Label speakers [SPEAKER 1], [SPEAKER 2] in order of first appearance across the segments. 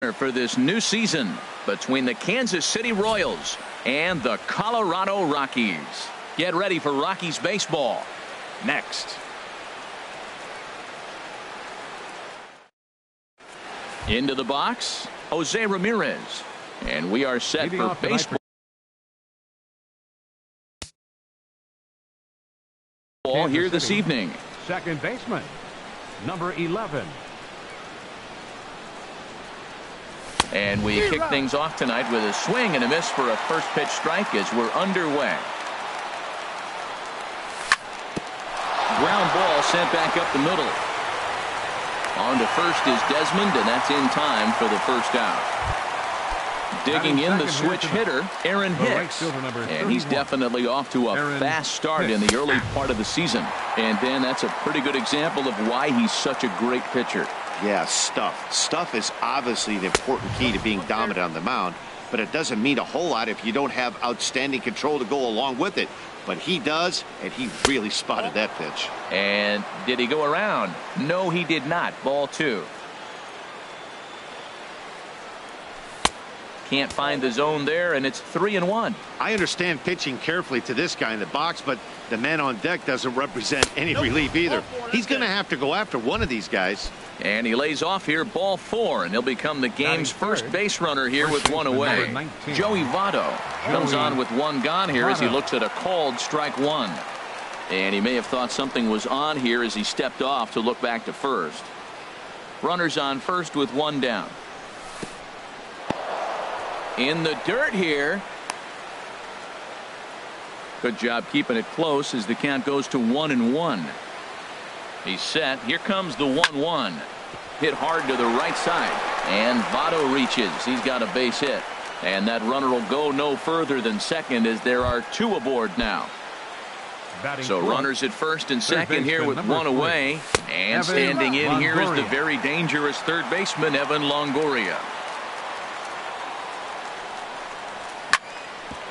[SPEAKER 1] For this new season between the Kansas City Royals and the Colorado Rockies. Get ready for Rockies baseball next. Into the box, Jose Ramirez, and we are set for baseball here this evening.
[SPEAKER 2] Second baseman, number 11.
[SPEAKER 1] And we kick things off tonight with a swing and a miss for a first pitch strike as we're underway. Ground ball sent back up the middle. On to first is Desmond, and that's in time for the first out. Digging in the switch hitter, Aaron Hicks. And he's definitely off to a fast start in the early part of the season. And then that's a pretty good example of why he's such a great pitcher.
[SPEAKER 3] Yeah, stuff. Stuff is obviously the important key to being dominant on the mound, but it doesn't mean a whole lot if you don't have outstanding control to go along with it. But he does, and he really spotted that pitch.
[SPEAKER 1] And did he go around? No, he did not. Ball 2. Can't find the zone there, and it's 3-1.
[SPEAKER 3] I understand pitching carefully to this guy in the box, but the man on deck doesn't represent any relief either. He's going to have to go after one of these guys.
[SPEAKER 1] And he lays off here, ball 4, and he'll become the game's first base runner here with one away. Joey Votto comes on with one gone here as he looks at a called strike 1. And he may have thought something was on here as he stepped off to look back to first. Runners on first with one down. In the dirt here. Good job keeping it close as the count goes to 1-1. He's set. Here comes the 1-1. Hit hard to the right side. And Votto reaches. He's got a base hit. And that runner will go no further than second as there are 2 aboard now. So runners at first and second here with one away. And standing in here is the very dangerous third baseman, Evan Longoria.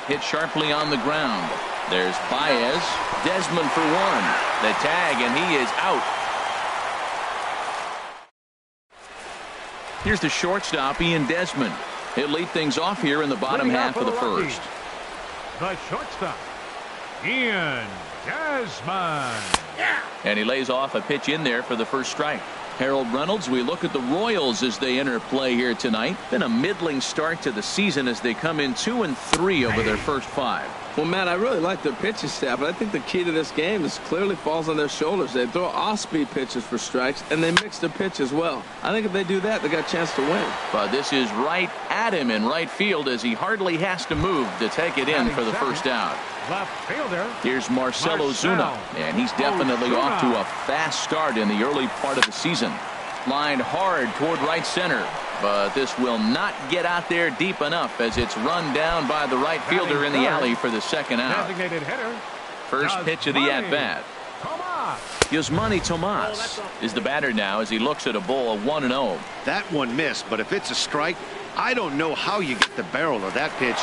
[SPEAKER 1] Hit sharply on the ground. There's Baez. Desmond for 1. The tag, and he is out. Here's the shortstop, Ian Desmond. He'll lead things off here in the bottom half of the first.
[SPEAKER 2] The shortstop, Ian Desmond.
[SPEAKER 1] And he lays off a pitch in there for the first strike. Harold Reynolds, we look at the Royals as they enter play here tonight. Been a middling start to the season as they come in 2-3 over their first 5.
[SPEAKER 4] Well, Matt, I really like their pitching staff, but I think the key to this game is clearly falls on their shoulders. They throw off-speed pitches for strikes, and they mix the pitch as well. I think if they do that, they got a chance to win.
[SPEAKER 1] But this is right at him in right field as he hardly has to move to take it in for the first out.
[SPEAKER 2] Left fielder.
[SPEAKER 1] Here's Marcell Ozuna, and he's definitely off to a fast start in the early part of the season. Lined hard toward right center, but this will not get out there deep enough as it's run down by the right fielder in the alley for the second out.
[SPEAKER 2] Designated hitter.
[SPEAKER 1] First pitch of the at-bat. Yasmani Tomas is the batter now as he looks at a ball of 1-0.
[SPEAKER 3] That one missed, but if it's a strike, I don't know how you get the barrel of that pitch.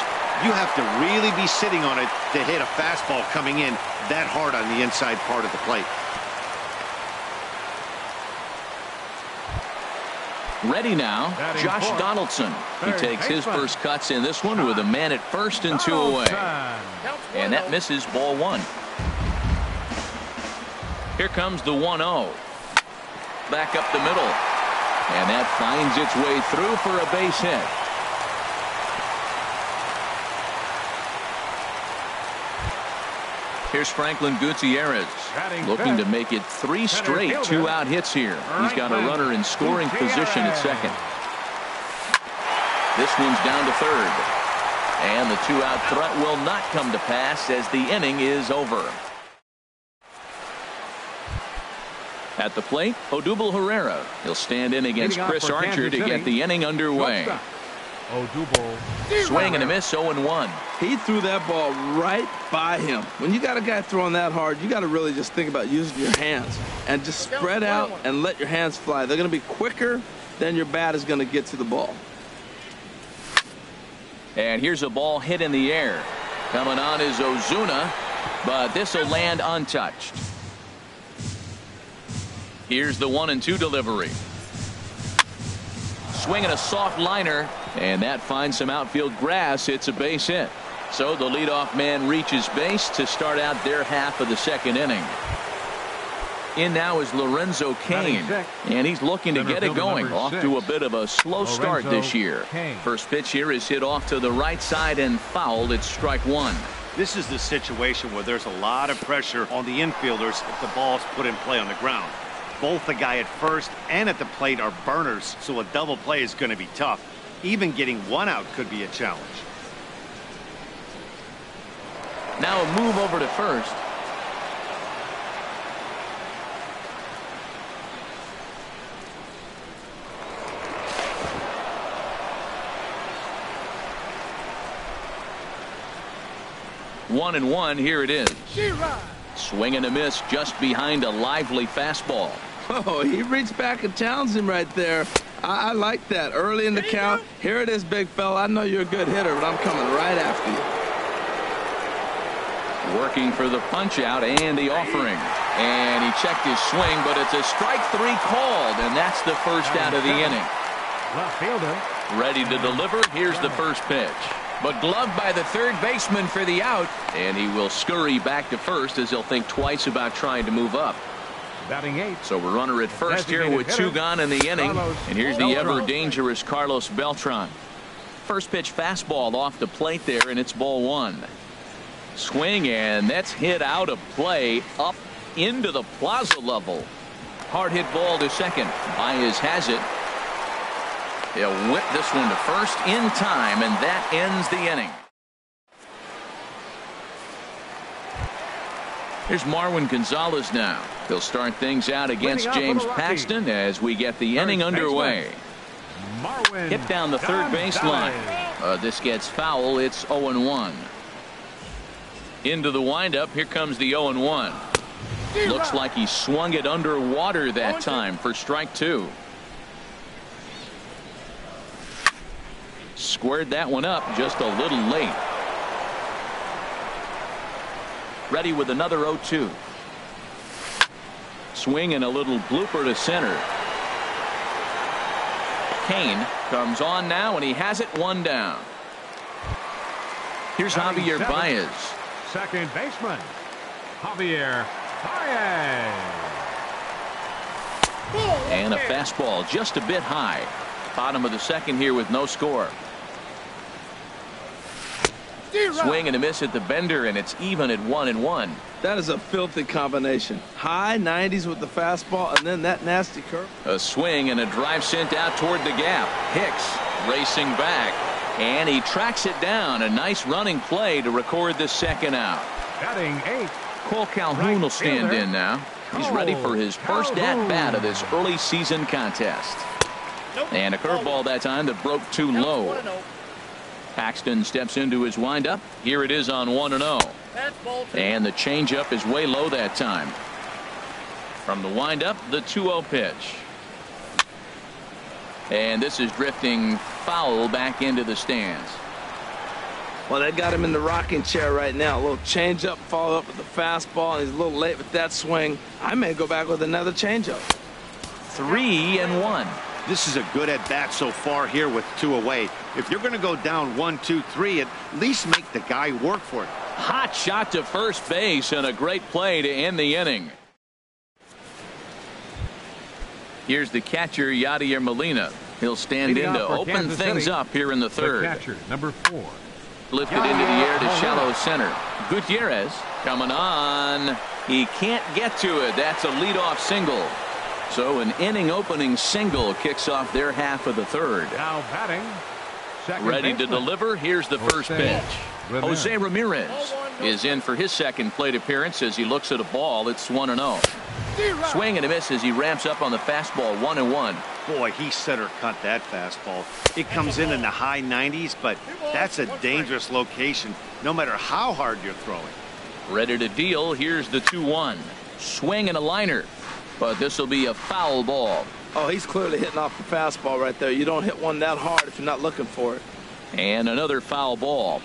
[SPEAKER 3] You have to really be sitting on it to hit a fastball coming in that hard on the inside part of the plate.
[SPEAKER 1] Ready now, Josh Donaldson. He takes his first cuts in this one with a man at first and 2 away. And that misses, ball 1. Here comes the 1-0. Back up the middle. And that finds its way through for a base hit. Here's Franklin Gutierrez looking to make it 3 straight 2-out hits here. He's got a runner in scoring position at second. This one's down to third. And the 2-out threat will not come to pass as the inning is over. At the plate, Odubel Herrera. He'll stand in against Chris Archer to get the inning underway. Swing and a miss, 0-1.
[SPEAKER 4] He threw that ball right by him. When you got a guy throwing that hard, you got to really just think about using your hands and just spread out and let your hands fly. They're going to be quicker than your bat is going to get to the ball.
[SPEAKER 1] And here's a ball hit in the air. Coming on is Ozuna, but this will land untouched. Here's the 1-2 delivery. swinging a soft liner, and that finds some outfield grass. It's a base hit. So the leadoff man reaches base to start out their half of the second inning. In now is Lorenzo Cain, and he's looking to get it going. Off to a bit of a slow start this year. First pitch here is hit off to the right side and fouled. It's strike one.
[SPEAKER 3] This is the situation where there's a lot of pressure on the infielders if the ball's put in play on the ground. Both the guy at first and at the plate are burners, so a double play is going to be tough. Even getting one out could be a challenge.
[SPEAKER 1] Now a move over to first. One and one, here it is. Swing and a miss just behind a lively fastball.
[SPEAKER 4] Oh, he reached back and challenged him right there. I like that. Early in the count. Here it is, big fella. I know you're a good hitter, but I'm coming right after
[SPEAKER 1] you. Working for the punch out and the offering. And he checked his swing, but it's a strike three called, and that's the first out of the inning.
[SPEAKER 2] Left fielder.
[SPEAKER 1] Ready to deliver. Here's the first pitch. But gloved by the third baseman for the out, and he will scurry back to first as he'll think twice about trying to move up.
[SPEAKER 2] Batting eighth.
[SPEAKER 1] So we're runner at first here with two gone in the inning. And here's the ever-dangerous Carlos Beltran. First pitch fastball off the plate there, and it's ball one. Swing, and that's hit out of play up into the plaza level. Hard hit ball to second. Baez has it. They'll whip this one to first in time, and that ends the inning. Here's Marwin Gonzalez now. He'll start things out against James Paxton as we get the inning underway. Hit down the third baseline. This gets foul. It's 0-1. Into the windup. Here comes the 0-1. Looks like he swung it underwater that time for strike two. Squared that one up just a little late. Ready with another 0-2. Swing and a little blooper to center. Cain comes on now, and he has it one down. Here's Javier Baez.
[SPEAKER 2] Second baseman, Javier Baez.
[SPEAKER 1] And a fastball just a bit high. Bottom of the second here with no score. Swing and a miss at the bender, and it's even at 1-1.
[SPEAKER 4] That is a filthy combination. High 90s with the fastball, and then that nasty curve.
[SPEAKER 1] A swing and a drive sent out toward the gap. Hicks racing back, and he tracks it down. A nice running play to record the second out.
[SPEAKER 2] Batting eighth.
[SPEAKER 1] Cole Calhoun will stand in now. He's ready for his first at-bat of this early season contest. And a curveball that time that broke too low. Paxton steps into his windup. Here it is on 1-0. And the changeup is way low that time. From the windup, the 2-0 pitch. And this is drifting foul back into the stands.
[SPEAKER 4] Well, they got him in the rocking chair right now. A little changeup, follow up with the fastball, and he's a little late with that swing. I may go back with another changeup.
[SPEAKER 1] 3-1.
[SPEAKER 3] This is a good at-bat so far here with two away. If you're going to go down 1-2-3, at least make the guy work for it.
[SPEAKER 1] Hot shot to first base, and a great play to end the inning. Here's the catcher, Yadier Molina. He'll stand in to open things up here in the third.
[SPEAKER 2] The catcher, number 4.
[SPEAKER 1] Lifted into the air to shallow center. Gutierrez coming on. He can't get to it. That's a leadoff single. So an inning opening single kicks off their half of the third.
[SPEAKER 2] Now batting.
[SPEAKER 1] Ready to deliver. Here's the first pitch. Jose Ramirez is in for his second plate appearance as he looks at a ball. It's 1-0. Swing and a miss as he ramps up on the fastball. 1-1.
[SPEAKER 3] Boy, he center cut that fastball. It comes in the high 90s, but that's a dangerous location no matter how hard you're throwing.
[SPEAKER 1] Ready to deal. Here's the 2-1. Swing and a liner. But this will be a foul ball.
[SPEAKER 4] Oh, he's clearly hitting off the fastball right there. You don't hit one that hard if you're not looking for it.
[SPEAKER 1] And another foul ball.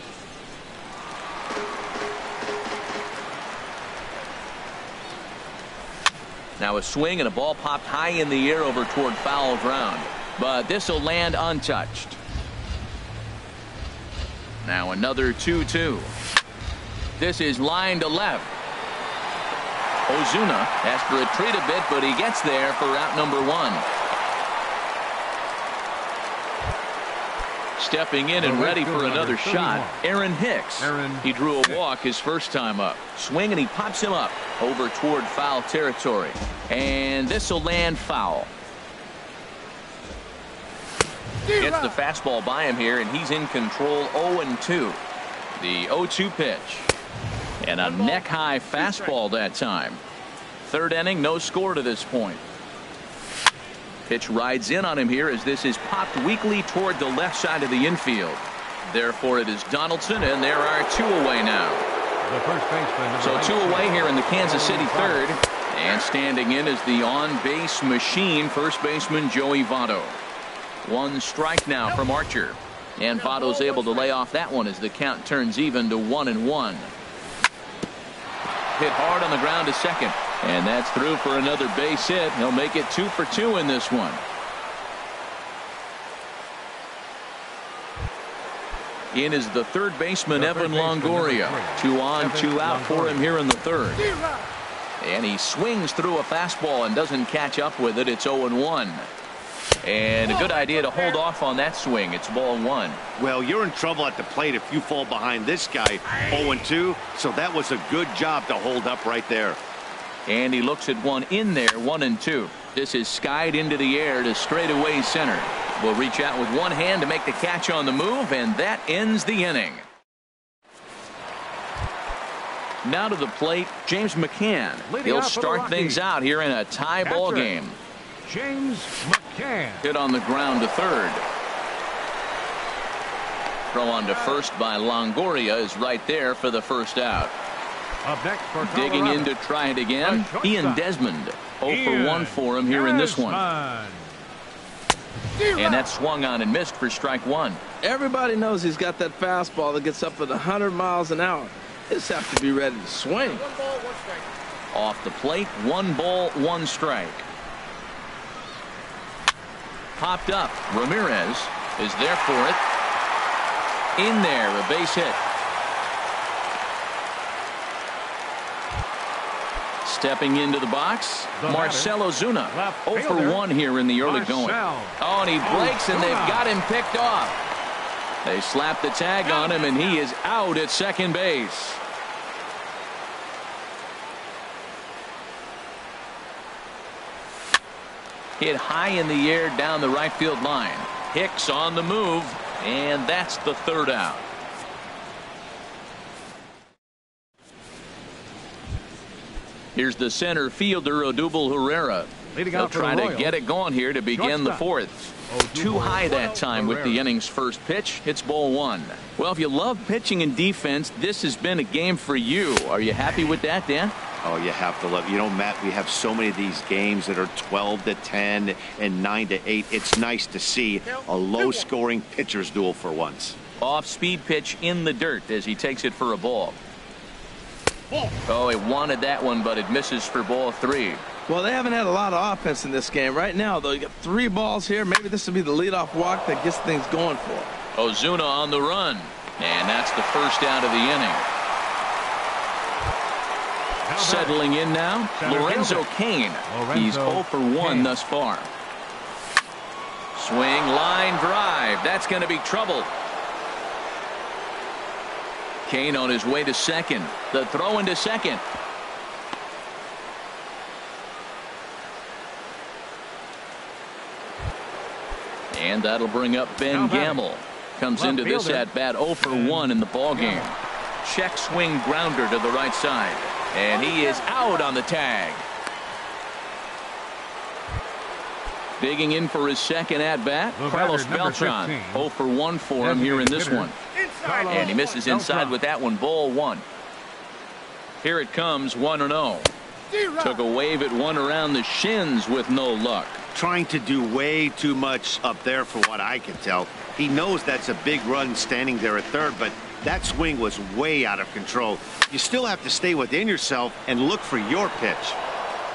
[SPEAKER 1] Now a swing and a ball popped high in the air over toward foul ground. but this will land untouched. Now another 2-2. This is line to left. Ozuna has to retreat a bit, but he gets there for out number 1. Stepping in and ready for another shot, Aaron Hicks. He drew a walk his first time up. Swing and he pops him up over toward foul territory. And this will land foul. Gets the fastball by him here, and he's in control. 0-2. The 0-2 pitch. And a neck-high fastball that time. Third inning, no score to this point. Pitch rides in on him here as this is popped weakly toward the left side of the infield. Therefore, it is Donaldson, and there are 2 away now.
[SPEAKER 2] The first baseman.
[SPEAKER 1] So 2 away here in the Kansas City third. And standing in is the on-base machine, first baseman Joey Votto. 1 strike now from Archer. And Votto's able to lay off that one as the count turns even to 1-1. Hit hard on the ground to second. And that's through for another base hit. He'll make it 2 for 2 in this one. In is the third baseman, Evan Longoria. 2 on, 2 out for him here in the third. And he swings through a fastball and doesn't catch up with it. It's 0-1. And a good idea to hold off on that swing. It's ball 1.
[SPEAKER 3] Well, you're in trouble at the plate if you fall behind this guy 0-2. So that was a good job to hold up right there.
[SPEAKER 1] And he looks at one in there, 1-2. This is skied into the air to straightaway center. Will reach out with one hand to make the catch on the move, and that ends the inning. Now to the plate, James McCann. He'll start things out here in a tie ball game.
[SPEAKER 2] James McCann.
[SPEAKER 1] Hit on the ground to third. Throw on to first by Longoria is right there for the first out.
[SPEAKER 2] Up next for
[SPEAKER 1] digging in to try it again, Ian Desmond. 0 for 1 for him here in this one. And that swung on and missed for strike 1.
[SPEAKER 4] Everybody knows he's got that fastball that gets up at 100 miles an hour. He just have to be ready to swing.
[SPEAKER 5] 1 ball, 1 strike.
[SPEAKER 1] Off the plate, 1 ball, 1 strike. Popped up. Ramirez is there for it. In there, a base hit. Stepping into the box, Marcell Ozuna. 0 for 1 here in the early going. Oh, and he breaks, and they've got him picked off. They slap the tag on him, and he is out at second base. Hit high in the air down the right field line. Hicks on the move, and that's the third out. Here's the center fielder, Odubel Herrera. They'll try to get it going here to begin the fourth. Too high that time with the inning's first pitch. It's ball 1. Well, if you love pitching and defense, this has been a game for you. Are you happy with that, Dan?
[SPEAKER 3] Oh, you have to love. You know, Matt, we have so many of these games that are 12-10 and 9-8. It's nice to see a low-scoring pitcher's duel for once.
[SPEAKER 1] Off-speed pitch in the dirt as he takes it for a ball. Oh, he wanted that one, but it misses for ball 3.
[SPEAKER 4] Well, they haven't had a lot of offense in this game. Right now, though, you got 3 balls here. Maybe this will be the leadoff walk that gets things going for him.
[SPEAKER 1] Ozuna on the run. And that's the first out of the inning. Settling in now, Lorenzo Cain. He's 0 for 1 thus far. Swing, line drive. That's going to be trouble. Cain on his way to second. The throw into second. And that'll bring up Ben Gamble. Comes into this at bat 0 for 1 in the ball game. Check swing grounder to the right side. And he is out on the tag. Digging in for his second at bat, Carlos Beltran. 0 for 1 for him here in this one. And he misses inside with that one. Ball 1. Here it comes, 1-0. Took a wave at one around the shins with no luck.
[SPEAKER 3] Trying to do way too much up there for what I can tell. He knows that's a big run standing there at third, but that swing was way out of control. You still have to stay within yourself and look for your pitch.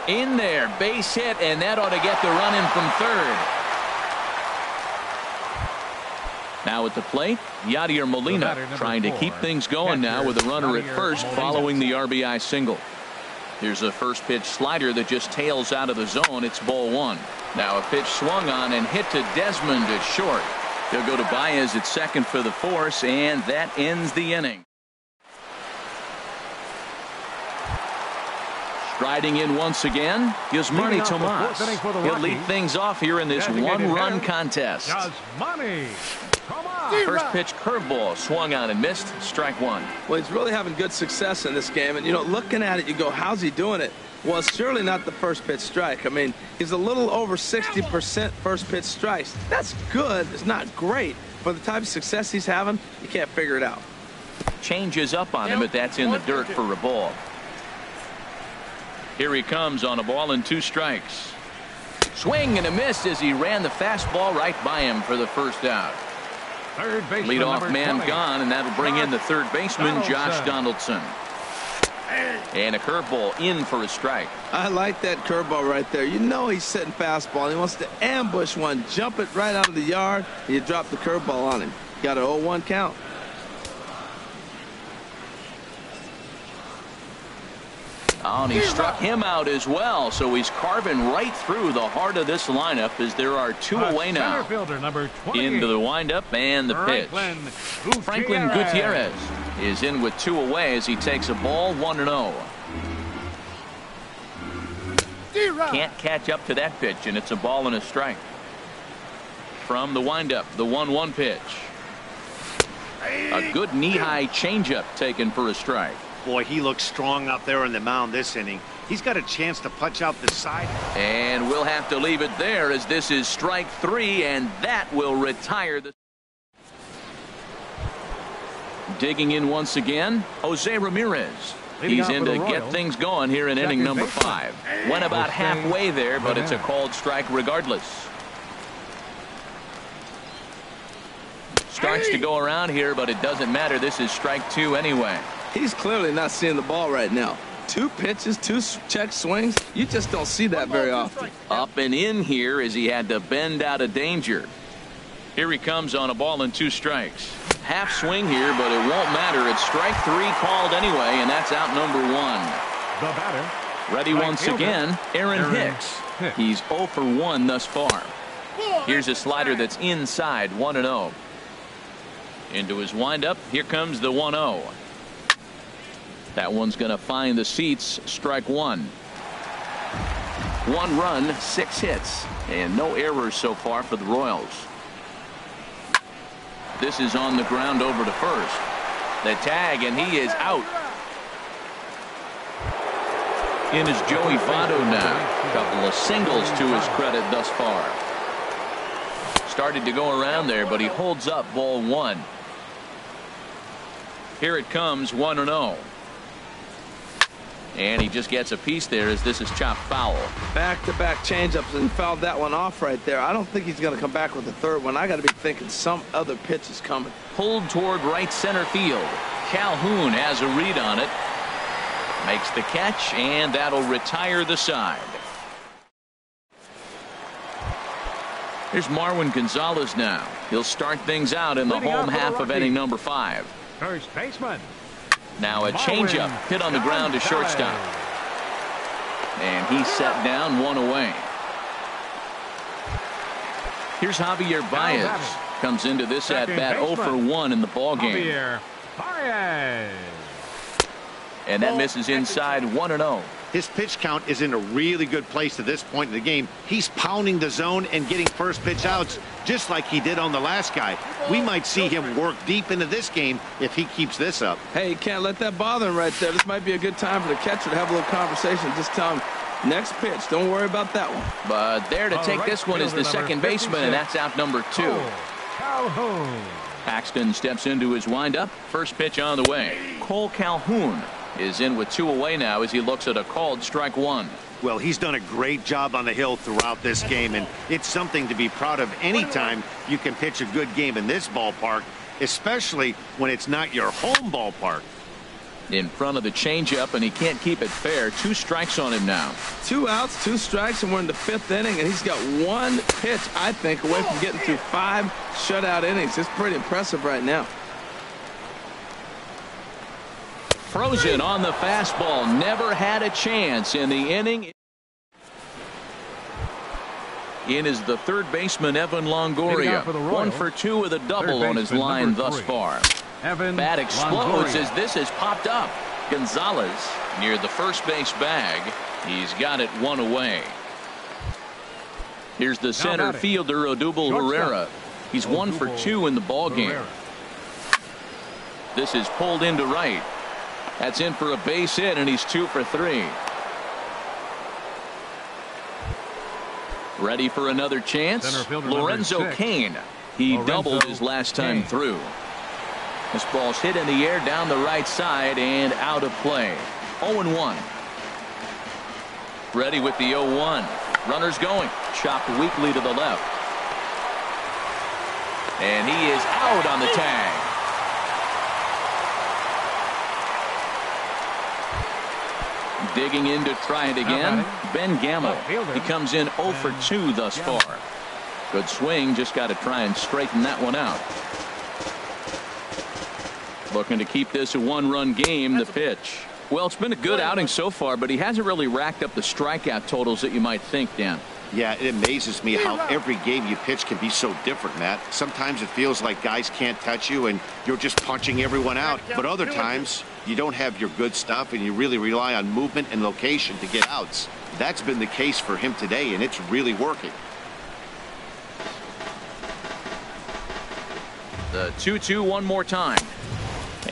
[SPEAKER 1] In there, base hit, and that ought to get the run in from third. Now at the plate, Yadier Molina trying to keep things going now with a runner at first following the RBI single. Here's a first pitch slider that just tails out of the zone. It's ball one. Now a pitch swung on and hit to Desmond at short. He'll go to Baez at second for the force, and that ends the inning. Striding in once again is Manny Tomas. He'll lead things off here in this one-run contest. First pitch curveball swung on and missed. Strike one.
[SPEAKER 4] Well, he's really having good success in this game. And, you know, looking at it, you go, how's he doing it? Well, it's surely not the first pitch strike. I mean, he's a little over 60% first pitch strikes. That's good. It's not great. For the type of success he's having, you can't figure it out.
[SPEAKER 1] Changes up on him, but that's in the dirt for a ball. Here he comes on a ball and 2 strikes. Swing and a miss as he ran the fastball right by him for the first out. Leadoff man gone, and that'll bring in the third baseman, Josh Donaldson. And a curveball in for a strike.
[SPEAKER 4] I like that curveball right there. You know he's setting fastball. He wants to ambush one, jump it right out of the yard, and you drop the curveball on him. Got an 0-1 count.
[SPEAKER 1] Oh, and he struck him out as well, so he's carving right through the heart of this lineup as there are 2 away now. Into the windup and the pitch. Franklin Gutierrez is in with 2 away as he takes a ball 1-0. Can't catch up to that pitch, and it's a ball and a strike. From the windup, the 1-1 pitch. A good knee-high changeup taken for a strike.
[SPEAKER 3] Boy, he looks strong out there on the mound this inning. He's got a chance to punch out the side.
[SPEAKER 1] And we'll have to leave it there as this is strike 3, and that will retire the. Digging in once again, Jose Ramirez. He's in to get things going here in inning number 5. Went about halfway there, but it's a called strike regardless. Starts to go around here, but it doesn't matter. This is strike 2 anyway.
[SPEAKER 4] He's clearly not seeing the ball right now. 2 pitches, 2 check swings. You just don't see that very often.
[SPEAKER 1] Up and in here as he had to bend out of danger. Here he comes on a ball and 2 strikes. Half swing here, but it won't matter. It's strike 3 called anyway, and that's out number 1.
[SPEAKER 2] The batter.
[SPEAKER 1] Ready once again, Aaron Hicks. He's 0 for 1 thus far. Here's a slider that's inside, 1-0. Into his windup, here comes the 1-0. That one's going to find the seats. Strike 1. 1 run, 6 hits, and no errors so far for the Royals. This is on the ground over to first. The tag, and he is out. In is Joey Votto now. A couple of singles to his credit thus far. Started to go around there, but he holds up ball 1. Here it comes, 1-0. And he just gets a piece there as this is chopped foul.
[SPEAKER 4] Back-to-back changeups and fouled that one off right there. I don't think he's going to come back with the third one. I got to be thinking some other pitch is coming.
[SPEAKER 1] Pulled toward right center field. Calhoun has a read on it. Makes the catch, and that'll retire the side. Here's Marwin Gonzalez now. He'll start things out in the home half of inning number 5.
[SPEAKER 2] First baseman.
[SPEAKER 1] Now a changeup hit on the ground to shortstop. And he's set down 1 away. Here's Javier Baez. Comes into this at bat 0 for 1 in the ball game. And that misses inside, 1-0.
[SPEAKER 3] His pitch count is in a really good place at this point in the game. He's pounding the zone and getting first pitch outs just like he did on the last guy. We might see him work deep into this game if he keeps this up.
[SPEAKER 4] Hey, you can't let that bother him right there. This might be a good time for the catcher to have a little conversation. Just tell him, next pitch, don't worry about that one.
[SPEAKER 1] But there to take this one is the second baseman, and that's out number 2. Paxton steps into his windup. First pitch on the way. Cole Calhoun is in with 2 away now as he looks at a called strike 1.
[SPEAKER 3] Well, he's done a great job on the hill throughout this game, and it's something to be proud of anytime you can pitch a good game in this ballpark, especially when it's not your home ballpark.
[SPEAKER 1] In front of the changeup, and he can't keep it fair. 2 strikes on him now.
[SPEAKER 4] 2 outs, 2 strikes, and we're in the 5th inning, and he's got 1 pitch, I think, away from getting through 5 shutout innings. It's pretty impressive right now.
[SPEAKER 1] Frozen on the fastball. Never had a chance in the inning. In is the third baseman, Evan Longoria. 1 for 2 with a double on his line thus far. Bat explodes as this has popped up. Gonzalez near the first base bag. He's got it 1 away. Here's the center fielder, Odubel Herrera. He's 1 for 2 in the ball game. This is pulled into right. That's in for a base hit, and he's 2 for 3. Ready for another chance. Lorenzo Cain. He doubled his last time through. This ball's hit in the air down the right side and out of play. 0-1. Ready with the 0-1. Runners going. Chopped weakly to the left. And he is out on the tag. Digging in to try it again. Ben Gamble. He comes in 0 for 2 thus far. Good swing. Just got to try and straighten that one out. Looking to keep this a 1-run game. The pitch. Well, it's been a good outing so far, but he hasn't really racked up the strikeout totals that you might think, Dan.
[SPEAKER 3] Yeah, it amazes me how every game you pitch can be so different, Matt. Sometimes it feels like guys can't touch you and you're just punching everyone out. But other times you don't have your good stuff and you really rely on movement and location to get outs. That's been the case for him today, and it's really working.
[SPEAKER 1] The 2-2 one more time.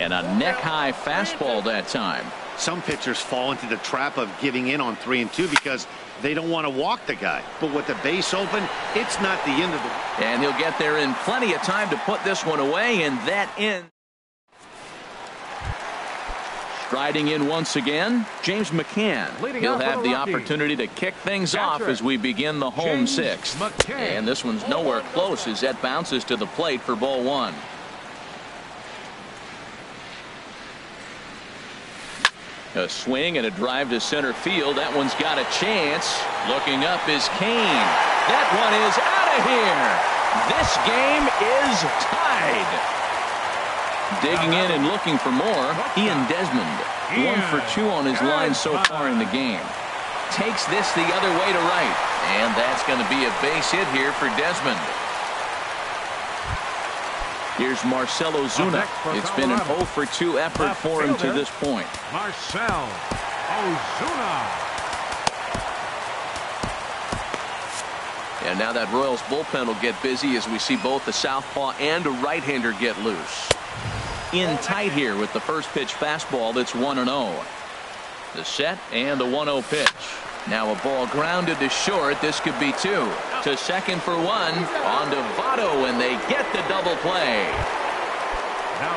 [SPEAKER 1] And a neck-high fastball that time.
[SPEAKER 3] Some pitchers fall into the trap of giving in on 3-2 because they don't want to walk the guy. But with the base open, it's not the end of the...
[SPEAKER 1] And he'll get there in plenty of time to put this one away, and that ends. Striding in once again, James McCann. He'll have the opportunity to kick things off as we begin the home 6th. And this one's nowhere close as that bounces to the plate for ball 1. A swing and a drive to center field. That one's got a chance. Looking up is Cain. That one is out of here. This game is tied. Digging in and looking for more, Ian Desmond. 1 for 2 on his line so far in the game. Takes this the other way to right. And that's going to be a base hit here for Desmond. Here's Marcell Ozuna. It's been an 0 for 2 effort for him to this point.
[SPEAKER 2] Marcell Ozuna.
[SPEAKER 1] And now that Royals bullpen will get busy as we see both the southpaw and a right-hander get loose. In tight here with the first pitch fastball that's 1-0. The set and the 1-0 pitch. Now a ball grounded to short. This could be 2. To second for 1. On to Votto, and they get the double play.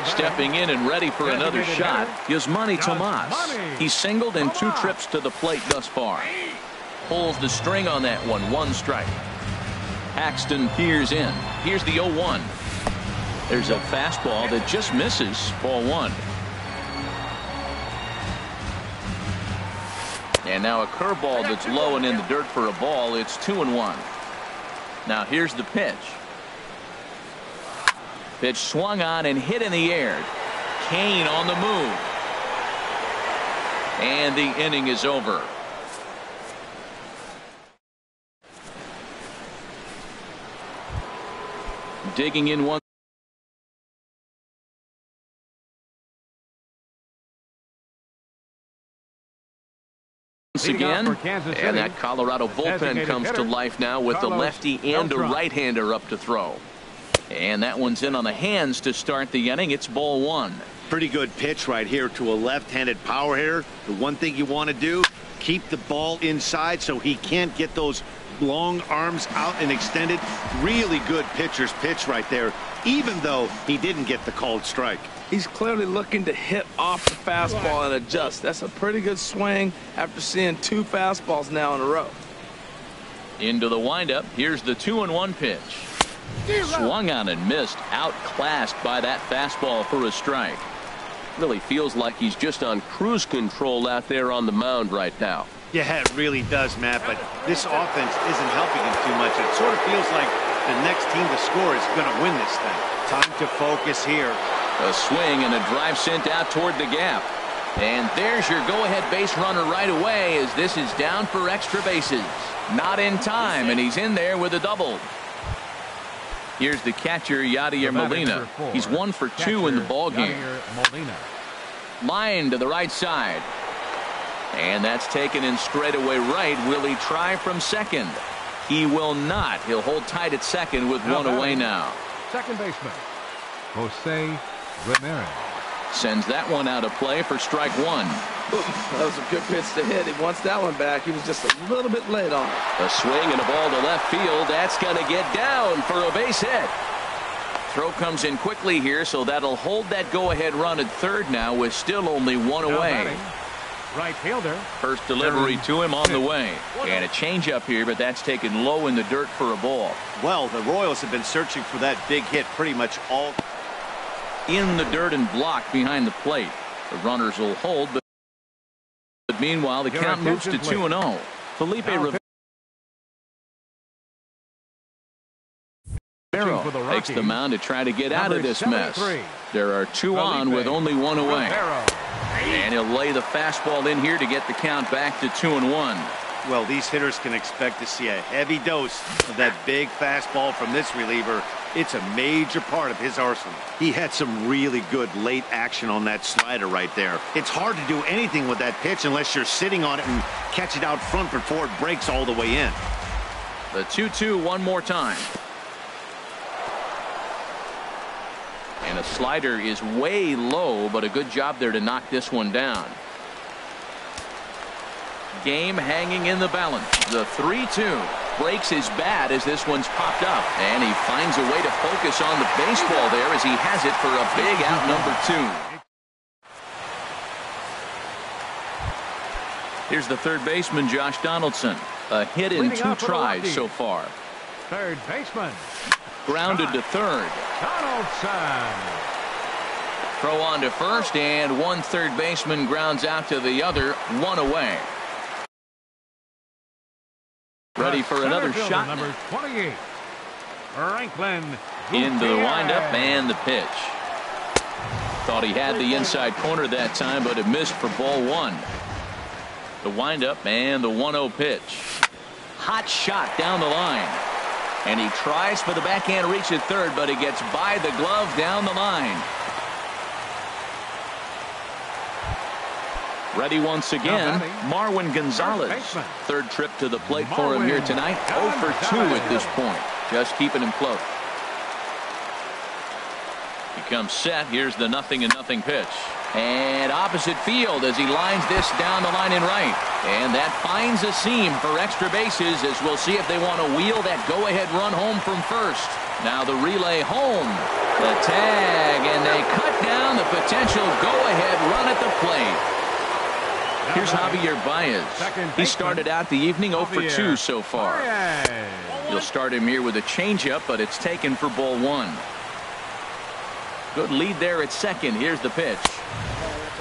[SPEAKER 1] Stepping in and ready for another shot is Yasmani Tomas. He's singled in 2 trips to the plate thus far. Pulls the string on that one. 1 strike. Paxton peers in. Here's the 0-1. There's a fastball that just misses. Ball 1. And now a curveball that's low and in the dirt for a ball. It's 2-1. Now here's the pitch. Pitch swung on and hit in the air. Cain on the move. And the inning is over. Digging in once again, and that Colorado bullpen comes to life now with the lefty and a right-hander up to throw. And that one's in on the hands to start the inning. It's ball 1.
[SPEAKER 3] Pretty good pitch right here to a left-handed power hitter. The one thing you want to do, keep the ball inside so he can't get those long arms out and extended. Really good pitcher's pitch right there, even though he didn't get the called strike.
[SPEAKER 4] He's clearly looking to hit off the fastball and adjust. That's a pretty good swing after seeing 2 fastballs now in a row.
[SPEAKER 1] Into the windup. Here's the 2-1 pitch. Swung on and missed. Outclassed by that fastball for a strike. Really feels like he's just on cruise control out there on the mound right now.
[SPEAKER 3] Yeah, it really does, Matt, but this offense isn't helping him too much. It sort of feels like the next team to score is going to win this thing. Time to focus here.
[SPEAKER 1] A swing and a drive sent out toward the gap. And there's your go-ahead base runner right away as this is down for extra bases. Not in time, and he's in there with a double. Here's the catcher, Yadier Molina. He's 1 for 2 in the ballgame. Line to the right side. And that's taken in straightaway right. Will he try from second? He will not. He'll hold tight at second with one away now.
[SPEAKER 2] Second baseman, Jose Ramirez.
[SPEAKER 1] Sends that one out of play for strike one.
[SPEAKER 4] That was a good pitch to hit. He wants that one back. He was just a little bit late on it.
[SPEAKER 1] A swing and a ball to left field. That's going to get down for a base hit. Throw comes in quickly here, so that'll hold that go-ahead run at third now with still only one away.
[SPEAKER 2] Right fielder.
[SPEAKER 1] First delivery to him on the way. And a changeup here, but that's taken low in the dirt for a ball.
[SPEAKER 3] Well, the Royals have been searching for that big hit pretty much all
[SPEAKER 1] in the dirt and blocked behind the plate. The runners will hold, but meanwhile the count moves to 2-0. Felipe Rivero takes the mound to try to get out of this mess. There are two on with only one away. And he'll lay the fastball in here to get the count back to 2-1.
[SPEAKER 3] Well, these hitters can expect to see a heavy dose of that big fastball from this reliever. It's a major part of his arsenal. He had some really good late action on that slider right there. It's hard to do anything with that pitch unless you're sitting on it and catch it out front before it breaks all the way in.
[SPEAKER 1] The 2-2 one more time. And a slider is way low, but a good job there to knock this one down. Game hanging in the balance. The 3-2 breaks his bat as this one's popped up, and he finds a way to focus on the baseball there as he has it for a big out number 2. Here's the third baseman, Josh Donaldson. A hit in 2 tries so far.
[SPEAKER 2] Third baseman.
[SPEAKER 1] Grounded to third.
[SPEAKER 2] Donaldson.
[SPEAKER 1] Throw on to first, and one third baseman grounds out to the other, one away. Ready for another shot.
[SPEAKER 2] Number 28, Franklin.
[SPEAKER 1] Into the windup and the pitch. Thought he had the inside corner that time, but it missed for ball one. The windup and the 1-0 pitch. Hot shot down the line. And he tries for the backhand reach at third, but he gets by the glove down the line. Ready once again, Marwin Gonzalez. Third trip to the plate for him here tonight. 0 for 2 at this point. Just keeping him close. He comes set. Here's the 0-0 pitch. And opposite field as he lines this down the line in right. And that finds a seam for extra bases as we'll see if they want to wheel that go-ahead run home from first. Now the relay home. The tag, and they cut down the potential go-ahead run at the plate. Here's Javier Baez. He started out the evening 0 for 2 so far. You'll start him here with a changeup, but it's taken for ball one. Good lead there at second. Here's the pitch.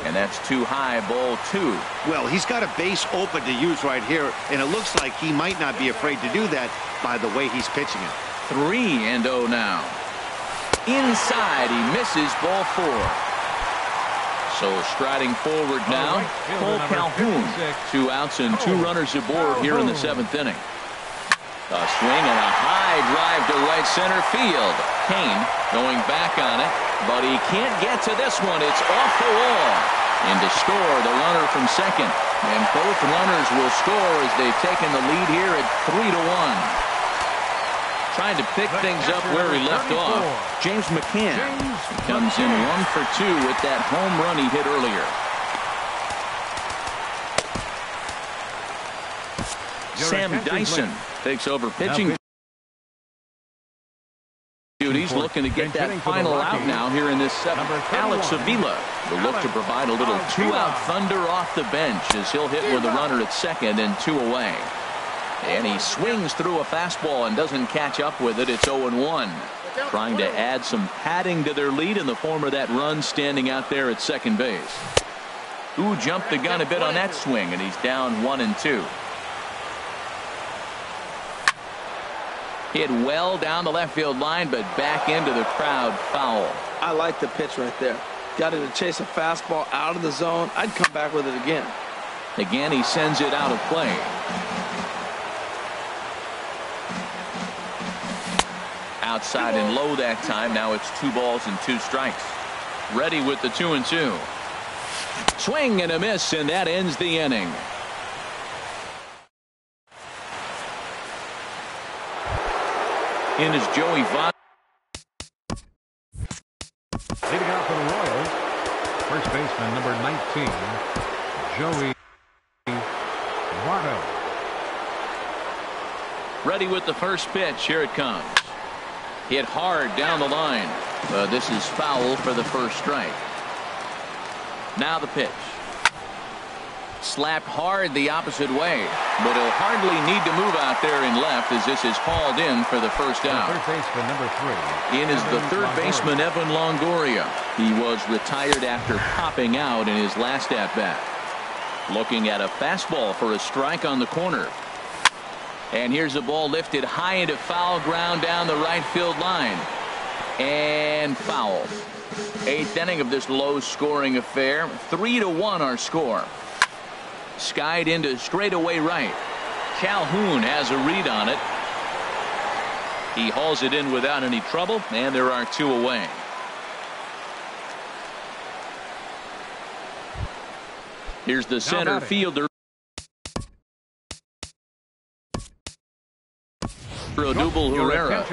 [SPEAKER 1] And that's too high, ball two.
[SPEAKER 3] Well, he's got a base open to use right here, and it looks like he might not be afraid to do that by the way he's pitching it.
[SPEAKER 1] 3-0 now. Inside, he misses ball four. So striding forward now, Cole Calhoun. 2 outs and 2 runners aboard here in the 7th inning. A swing and a high drive to right center field. Kane going back on it, but he can't get to this one. It's off the wall. And to score, the runner from second. And both runners will score as they've taken the lead here at 3-1. Trying to pick things up where he left off. James McCann comes in 1 for 2 with that home run he hit earlier. Sam Dyson takes over pitching duties, looking to get that final out now here in this 7th. Alex Avila will look to provide a little 2-out thunder off the bench as he'll hit with a runner at second and 2 away. And he swings through a fastball and doesn't catch up with it. It's 0-1. Trying to add some padding to their lead in the form of that run standing out there at second base. Ooh, jumped the gun a bit on that swing, and he's down 1-2. Hit well down the left field line, but back into the crowd, foul.
[SPEAKER 4] I like the pitch right there. Got it to chase a fastball out of the zone. I'd come back with it again.
[SPEAKER 1] Again, he sends it out of play. Outside and low that time. Now it's 2 balls and 2 strikes. Ready with the 2-2. Swing and a miss, and that ends the inning. In is Joey Votto.
[SPEAKER 2] Leading out for the Royals, first baseman number 19, Joey Votto.
[SPEAKER 1] Ready with the first pitch. Here it comes. Hit hard down the line. This is foul for the first strike. Now the pitch. Slapped hard the opposite way, but he'll hardly need to move out there in left as this is hauled in for the first out.
[SPEAKER 2] Third baseman number 3.
[SPEAKER 1] In is the third baseman, Evan Longoria. He was retired after popping out in his last at-bat. Looking at a fastball for a strike on the corner. And here's the ball lifted high into foul ground down the right field line. And foul. 8th inning of this low-scoring affair. 3-1 our score. Skied into straightaway right. Calhoun has a read on it. He hauls it in without any trouble, and there are 2 away. Here's the center fielder. Odubel Herrera.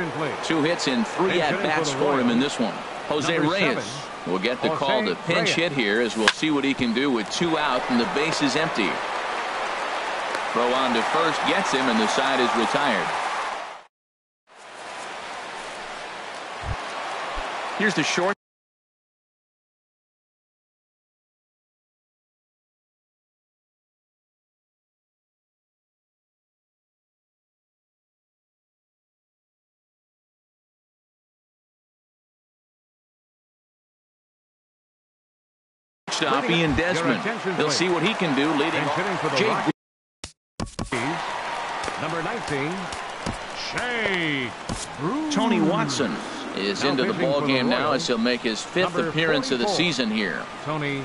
[SPEAKER 1] 2 hits and 3 at-bats for him in this one. Jose Reyes will get the call to pinch hit here, as we'll see what he can do with 2 out and the base is empty. Throw on to first gets him, and the side is retired. Here's the short. Stop Ian Desmond. He'll see what he can do leading off. Jake.
[SPEAKER 2] Number 19, Shea.
[SPEAKER 1] Tony Watson is into the ball game now as he'll make his 5th appearance of the season here.
[SPEAKER 2] Tony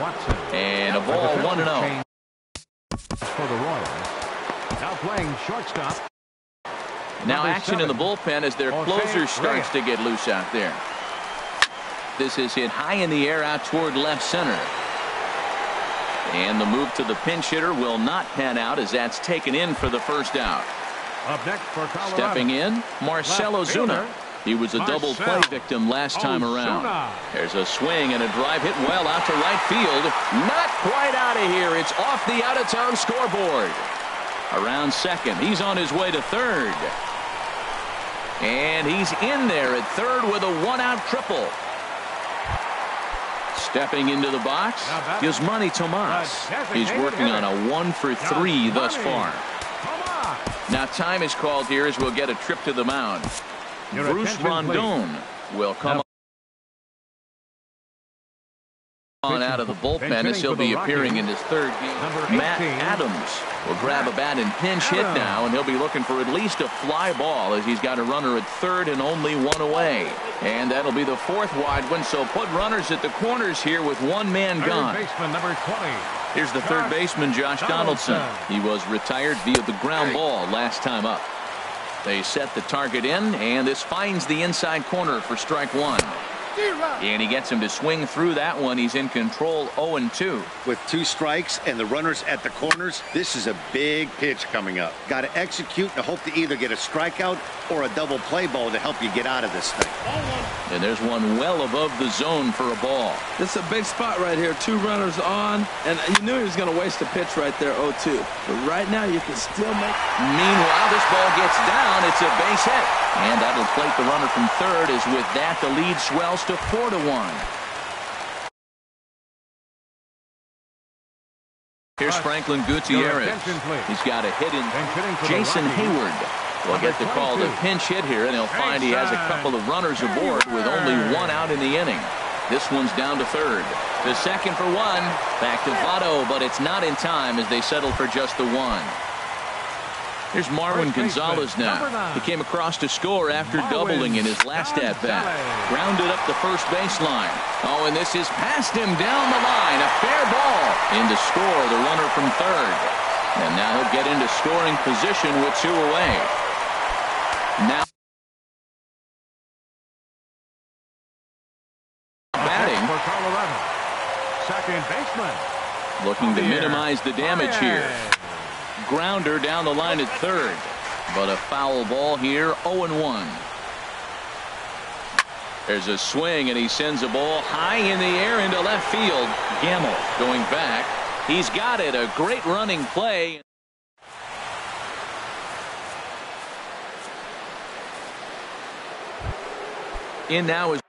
[SPEAKER 2] Watson.
[SPEAKER 1] And a ball 1-0.
[SPEAKER 2] For the Royals. Now playing shortstop.
[SPEAKER 1] Now action in the bullpen as their closer starts to get loose out there. This is hit high in the air out toward left center. And the move to the pinch hitter will not pan out as that's taken in for the first out.
[SPEAKER 2] Up next for Colorado.
[SPEAKER 1] Stepping in, Marcell Ozuna. He was a double play victim last time around. There's a swing and a drive hit well out to right field. Not quite out of here. It's off the out-of-town scoreboard. Around second. He's on his way to third. And he's in there at third with a 1-out triple. Stepping into the box, Yasmani Tomas. He's working on a 1-for-3 thus far. Now time is called here as we'll get a trip to the mound. Bruce Rondon will come on out of the bullpen as he'll be appearing in his 3rd game. Matt Adams will grab a bat and pinch hit now, and he'll be looking for at least a fly ball as he's got a runner at 3rd and only 1 away. And that'll be the 4th wide one, so put runners at the corners here with 1 man gone.
[SPEAKER 2] Number 20.
[SPEAKER 1] Here's the 3rd baseman, Josh Donaldson. He was retired via the ground ball last time up. They set the target in, and this finds the inside corner for strike 1. And he gets him to swing through that one. He's in control 0-2.
[SPEAKER 3] With 2 strikes and the runners at the corners, this is a big pitch coming up. Got to execute and hope to either get a strikeout or a double play ball to help you get out of this thing.
[SPEAKER 1] And there's one well above the zone for a ball.
[SPEAKER 4] This is a big spot right here. 2 runners on, and you knew he was going to waste a pitch right there, 0-2. But right now you can still make.
[SPEAKER 1] Meanwhile, this ball gets down. It's a base hit. And that'll plate the runner from third, as with that the lead swells to 4-1. Here's Franklin Gutierrez. He's got a hit in Jason Hayward. We'll get the call to pinch hit here, and he'll find he has a couple of runners aboard with only one out in the inning. This one's down to third. To second for one. Back to Votto, but it's not in time as they settle for just the one. Here's Marwin Gonzalez now. He came across to score after doubling in his last at-bat. Grounded up the first baseline. Oh, and this is past him down the line. A fair ball. In to score the runner from third. And now he'll get into scoring position with two away. Now batting.
[SPEAKER 2] For Colorado. Second baseman.
[SPEAKER 1] Looking to minimize the damage here. Grounder down the line at third. But a foul ball here, 0-1. There's a swing, and he sends a ball high in the air into left field. Gamble going back. He's got it. A great running play. In now is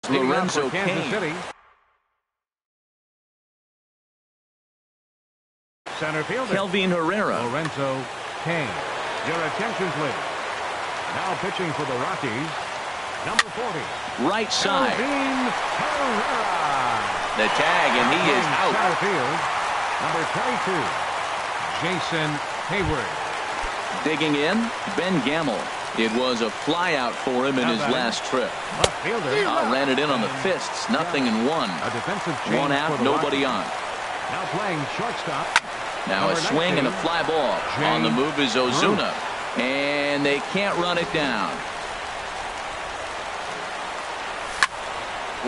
[SPEAKER 1] Lorenzo Cain.
[SPEAKER 2] Center fielder
[SPEAKER 1] Kelvin Herrera.
[SPEAKER 2] Lorenzo Cain. Your attention, please. Now pitching for the Rockies, number 40.
[SPEAKER 1] Right side.
[SPEAKER 2] Kelvin Herrera.
[SPEAKER 1] The tag, and he is out.
[SPEAKER 2] Center field, number 22. Jason Hayward.
[SPEAKER 1] Digging in, Ben Gamble. It was a flyout for him in his last trip.
[SPEAKER 2] Left fielder.
[SPEAKER 1] Ran it in on the fists. 0-1.
[SPEAKER 2] A defensive change
[SPEAKER 1] One out,
[SPEAKER 2] for the
[SPEAKER 1] nobody on.
[SPEAKER 2] Rockies. Now playing shortstop.
[SPEAKER 1] Now a swing and a fly ball. On the move is Ozuna. And they can't run it down.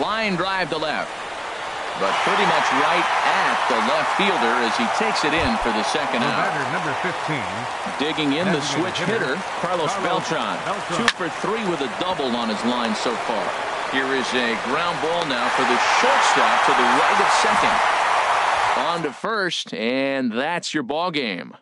[SPEAKER 1] Line drive to left. But pretty much right at the left fielder as he takes it in for the second out.
[SPEAKER 2] Number 15.
[SPEAKER 1] Digging in the switch hitter, Carlos Beltran. 2 for 3 with a double on his line so far. Here is a ground ball now for the shortstop to the right of second. On to first, and that's your ball game.